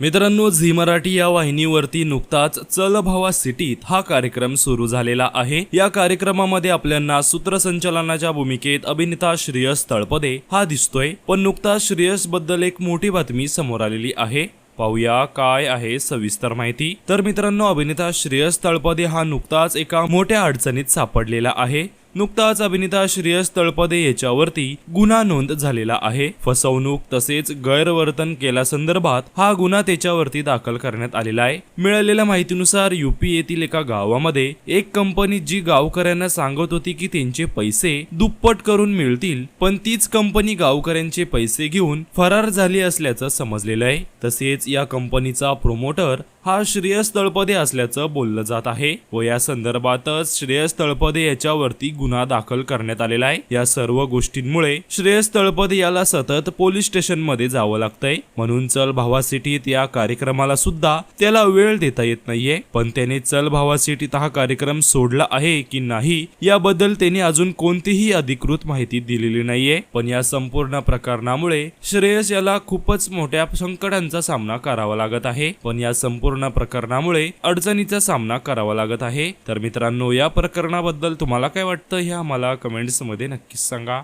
मित्रांनो, झी मराठी या वाहिनीवरती नुकताच चल भावा सिटीत हा कार्यक्रम सुरू झालेला आहे। या कार्यक्रमामध्ये आपल्याला सूत्रसंचालनाच्या भूमिकेत अभिनेता श्रेयस तळपदे हा दिसतोय, पण नुकताच श्रेयस बद्दल एक मोठी बातमी समोर आलेली आहे। पाहूया काय आहे सविस्तर माहिती। तर मित्रांनो, अभिनेता श्रेयस तळपदे हा नुकताच एका मोठ्या अडचणीत सापडलेला आहे। नुकताच अभिनेता श्रेयस तळपदे याच्यावरती गुन्हा नोंद झालेला आहे। फसवणूक तसेच गैरवर्तन केल्यासंदर्भात हा गुन्हा त्याच्यावरती दाखल करण्यात आलेला आहे। मिळालेल्या माहितीनुसार यूपी येथील एका गावामध्ये एक कंपनी जी गावकऱ्यांना सांगत होती की त्यांचे पैसे दुप्पट करून मिळतील, पण तीच कंपनी गावकऱ्यांचे पैसे घेऊन फरार झाली असल्याचं समजलेलं आहे। तसेच या कंपनीचा प्रोमोटर हा श्रेयस तळपदे असल्याचं बोललं जात आहे व या संदर्भातच श्रेयस तळपदे याच्यावरती गुन्हा दाखल करण्यात आलेला आहे। या सर्व गोष्टींमुळे श्रेयस तळपदे याला सतत पोलीस स्टेशन मध्ये जावं लागतंय। म्हणून चल भावा सिटीत या कार्यक्रमाला सुद्धा त्याला वेळ देता येत नाहीये। पण त्याने चल भावा सिटीत हा कार्यक्रम सोडला आहे की नाही याबद्दल त्याने अजून कोणतीही अधिकृत माहिती दिलेली नाहीये। पण या संपूर्ण प्रकरणामुळे श्रेयस याला खूपच मोठ्या संकटांचा सामना करावा लागत आहे। पण या संपूर्ण प्रकरणामुळे अडचणीचा सामना करावा लागत आहे। तर मित्रांनो, या प्रकरणाबद्दल तुम्हाला काय वाटतं हे आम्हाला कमेंट्स मध्ये नक्कीच सांगा।